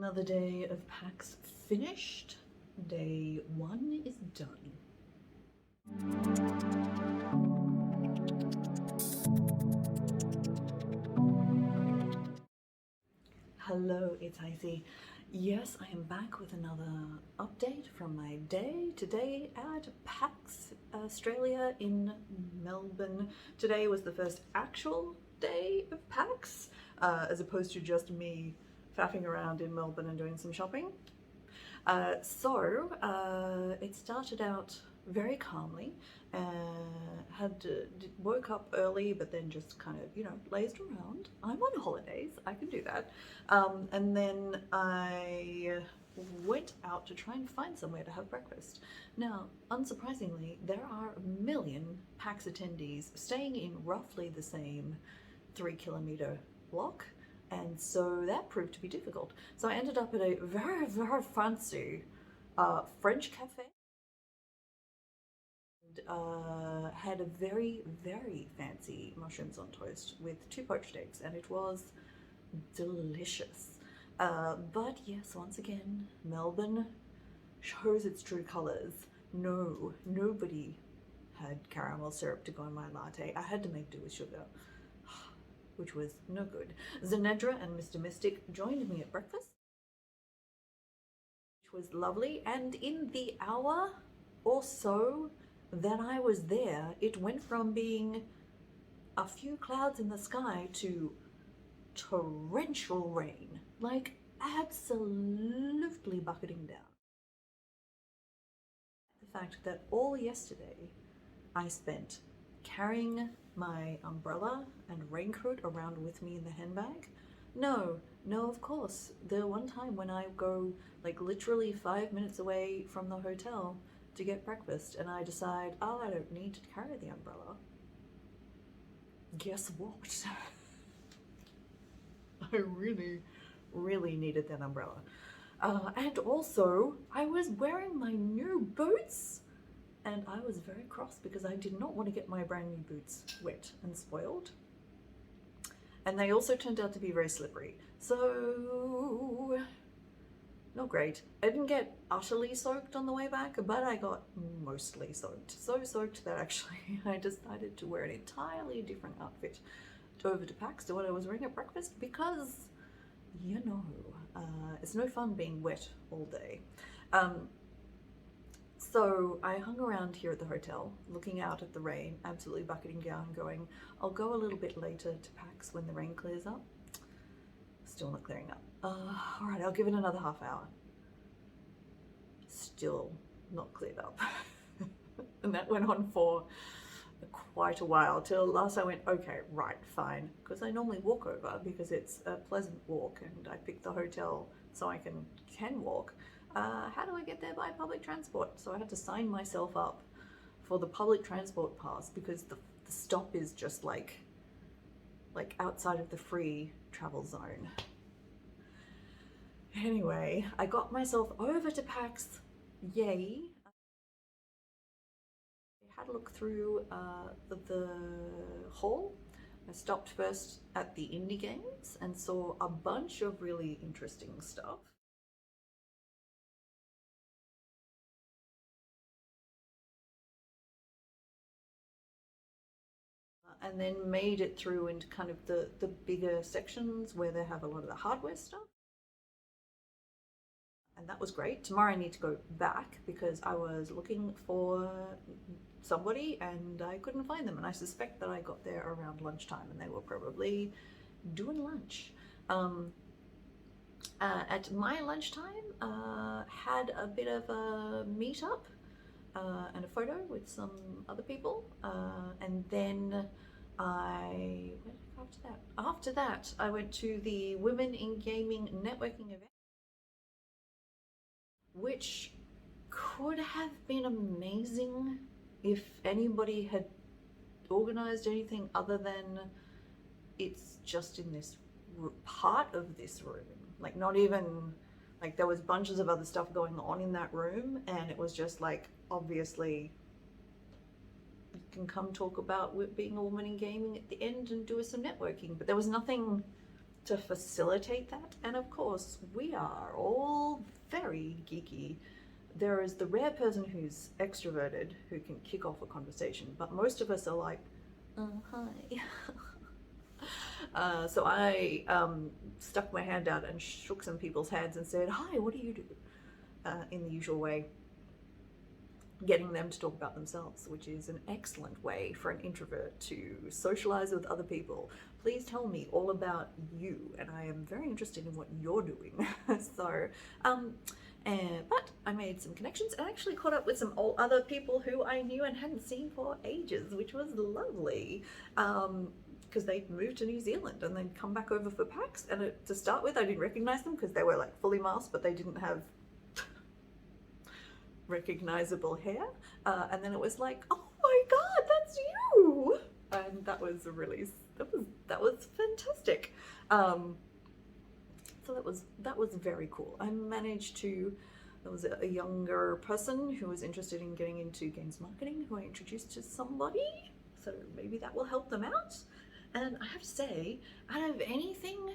Another day of PAX finished. Day 1 is done. Hello, it's Icy. Yes, I am back with another update from my day today at PAX Australia in Melbourne. Today was the first actual day of PAX, as opposed to just me faffing around in Melbourne and doing some shopping. It started out very calmly. Woke up early, but then just kind of, lazed around. I'm on holidays, I can do that. And then I went out to try and find somewhere to have breakfast. Now, unsurprisingly, there are a million PAX attendees staying in roughly the same 3-kilometer block. And so that proved to be difficult. So I ended up at a very, very fancy French cafe. And had a very, very fancy mushrooms on toast with 2 poached eggs, and it was delicious. But yes, once again, Melbourne shows its true colours. No, nobody had caramel syrup to go in my latte. I had to make do with sugar, which was no good. Zenedra and Mr. Mystic joined me at breakfast, which was lovely, and in the hour or so that I was there, it went from being a few clouds in the sky to torrential rain, like absolutely bucketing down. The fact that all yesterday I spent carrying my umbrella and raincoat around with me in the handbag. No, of course. The one time when I go like literally 5 minutes away from the hotel to get breakfast and I decide, oh, I don't need to carry the umbrella. Guess what? I really, really needed that umbrella. And also, I was wearing my new boots, and I was very cross because I did not want to get my brand new boots wet and spoiled. And they also turned out to be very slippery. So, not great. I didn't get utterly soaked on the way back, but I got mostly soaked. So soaked that actually I decided to wear an entirely different outfit over to PAX to what I was wearing at breakfast because, it's no fun being wet all day. So I hung around here at the hotel, looking out at the rain, absolutely bucketing down, going, I'll go a little bit later to PAX when the rain clears up. Still not clearing up. All right, I'll give it another half hour. Still not cleared up. And that went on for quite a while, till last I went, okay, right, fine, because I normally walk over because it's a pleasant walk and I picked the hotel so I can walk. How do I get there by public transport? So I had to sign myself up for the public transport pass because the stop is just like outside of the free travel zone. Anyway, I got myself over to PAX, yay. I had a look through the hall. I stopped first at the indie games and saw a bunch of really interesting stuff. And then made it through into kind of the bigger sections where they have a lot of the hardware stuff. And that was great. Tomorrow I need to go back because I was looking for somebody and I couldn't find them. And I suspect that I got there around lunchtime and they were probably doing lunch. At my lunchtime, had a bit of a meetup and a photo with some other people. And then where did I go after that? After that, I went to the Women in Gaming networking event, which could have been amazing if anybody had organized anything other than it's just in this part of this room. Like, not even, like, there was bunches of other stuff going on in that room and it was just like, obviously you can come talk about being a woman in gaming at the end and do some networking, but there was nothing to facilitate that. And of course, we are all very geeky. There is the rare person who's extroverted who can kick off a conversation, but most of us are like, hi. So I stuck my hand out and shook some people's hands and said, hi, what do you do? In the usual way, getting them to talk about themselves, which is an excellent way for an introvert to socialize with other people. Please tell me all about you, and I am very interested in what you're doing. So, but I made some connections and actually caught up with some other people who I knew and hadn't seen for ages, which was lovely. Because they'd moved to New Zealand and then come back over for PAX. And to start with, I didn't recognize them because they were like fully masked, but they didn't have recognizable hair. And then it was like, oh my God, that's you! And that was that was fantastic. So that was very cool. I managed to. There was a younger person who was interested in getting into games marketing who I introduced to somebody. So maybe that will help them out. And I have to say, out of anything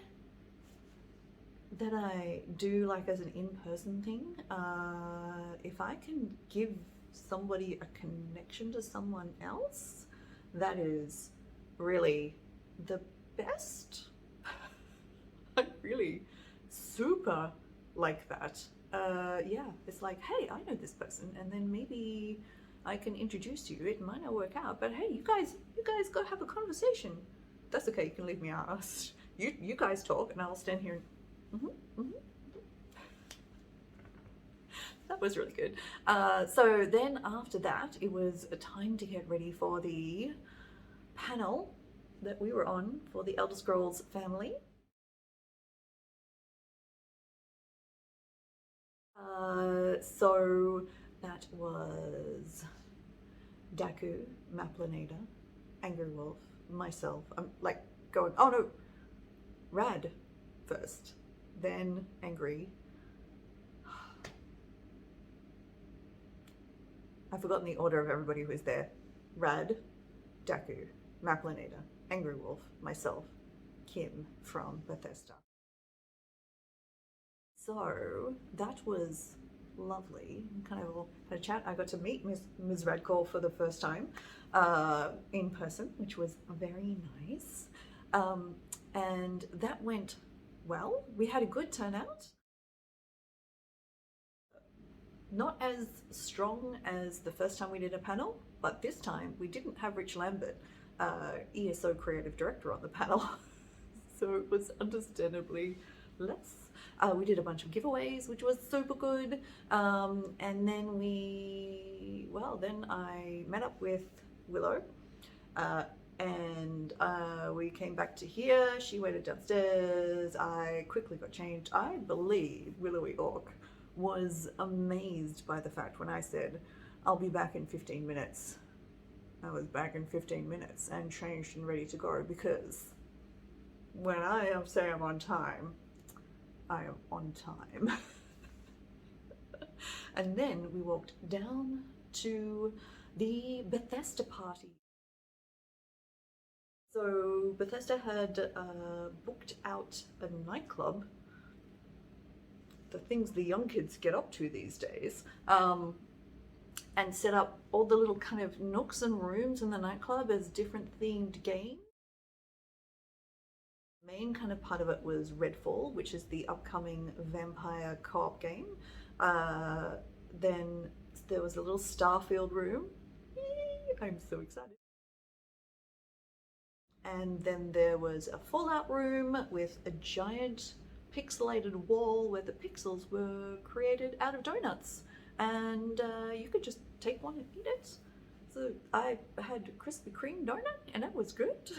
that I do like as an in-person thing, if I can give somebody a connection to someone else, that is really the best. I really super like that. Yeah, it's like, hey, I know this person, and then maybe I can introduce you. It might not work out, but hey, you guys go have a conversation. That's okay, you can leave me out. You guys talk and I'll stand here and that was really good. So then after that, it was a time to get ready for the panel that we were on for the Elder Scrolls family. So that was Daku, Maplinada, Angry Wolf, myself. I'm like going, oh no, Rad first, then Angry. I've forgotten the order of everybody who was there. Rad, Daku, Maplinada, Angry Wolf, myself, Kim from Bethesda. So that was lovely. Kind of had a chat. I got to meet Ms. Radcall for the first time in person, which was very nice. And that went well. We had a good turnout. Not as strong as the first time we did a panel, but this time we didn't have Rich Lambert, ESO creative director, on the panel. So it was understandably less. We did a bunch of giveaways, which was super good. And then then I met up with Willow, and we came back to here. She waited downstairs. I quickly got changed. I believe Willowy Orc was amazed by the fact when I said, I'll be back in 15 minutes. I was back in 15 minutes and changed and ready to go, because when I say I'm on time, I am on time. And then we walked down to the Bethesda party. So Bethesda had booked out a nightclub, the things the young kids get up to these days, and set up all the little kind of nooks and rooms in the nightclub as different themed games. The main kind of part of it was Redfall, which is the upcoming vampire co-op game. Then there was a little Starfield room. I'm so excited. And then there was a Fallout room with a giant pixelated wall where the pixels were created out of donuts, and you could just take one and eat it. So I had Krispy Kreme donut, and it was good.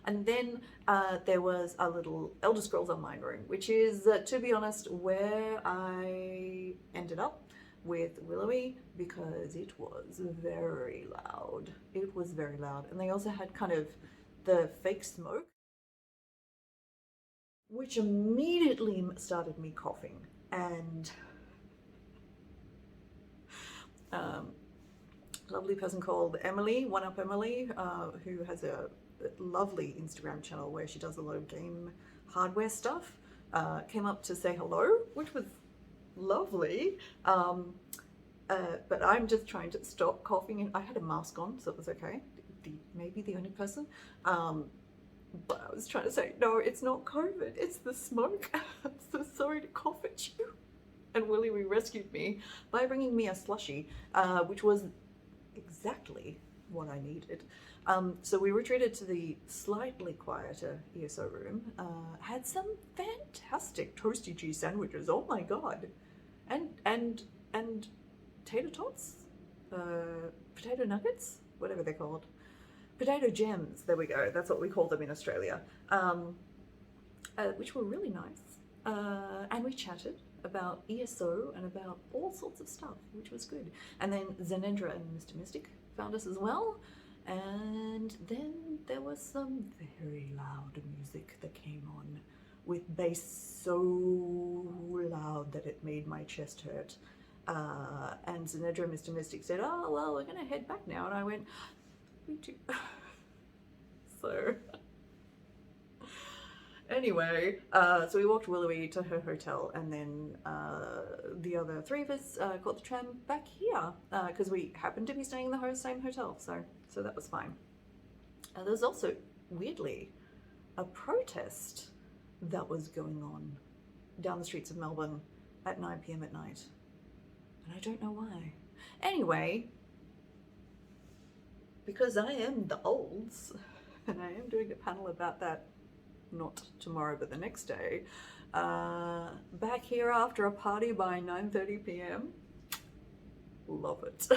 And then there was a little Elder Scrolls Online room, which is, to be honest, where I ended up with Willowy, because it was very loud. It was very loud. And they also had kind of the fake smoke, which immediately started me coughing. And lovely person called Emily, One Up Emily, who has a lovely Instagram channel where she does a lot of game hardware stuff, came up to say hello, which was lovely. But I'm just trying to stop coughing, and I had a mask on, so it was okay. Maybe the only person. But I was trying to say, no, it's not COVID, it's the smoke. I'm so sorry to cough at you. And Willie rescued me by bringing me a slushie, which was exactly what I needed. So we retreated to the slightly quieter ESO room, had some fantastic toasty cheese sandwiches, oh my god, and tater tots, potato nuggets, whatever they're called, potato gems, there we go, that's what we call them in Australia, which were really nice, and we chatted about ESO and about all sorts of stuff, which was good. And then Zenendra and Mr. Mystic found us as well, and then there was some very loud music that came on, with bass so loud that it made my chest hurt. And Zenendra and Mr. Mystic said, oh, well, we're gonna head back now. And I went, me too. So anyway, so we walked Willowy to her hotel, and then the other three of us caught the tram back here, because we happened to be staying in the same hotel, so that was fine. There was also, weirdly, a protest that was going on down the streets of Melbourne at 9 p.m. at night, and I don't know why. Anyway, because I am the olds, and I am doing a panel about that, not tomorrow but the next day, back here after a party by 9:30 p.m. Love it.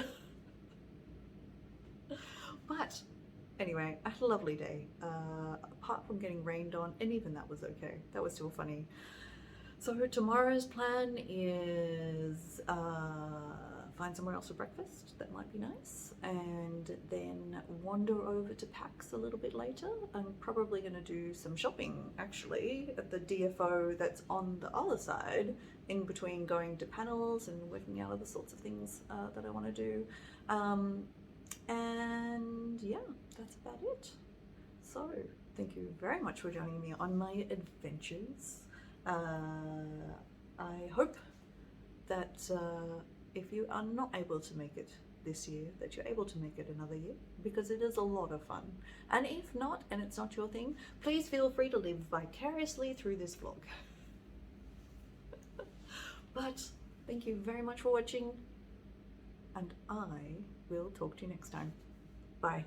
But anyway, I had a lovely day, apart from getting rained on, and even that was okay. That was still funny. So tomorrow's plan is find somewhere else for breakfast that might be nice, and then wander over to PAX a little bit later. I'm probably going to do some shopping actually at the DFO that's on the other side, in between going to panels and working out other sorts of things that I want to do. And yeah, that's about it. So thank you very much for joining me on my adventures. I hope that if you are not able to make it this year, that you're able to make it another year, because it is a lot of fun. And if not, and it's not your thing, please feel free to live vicariously through this vlog. But thank you very much for watching, and I will talk to you next time. Bye.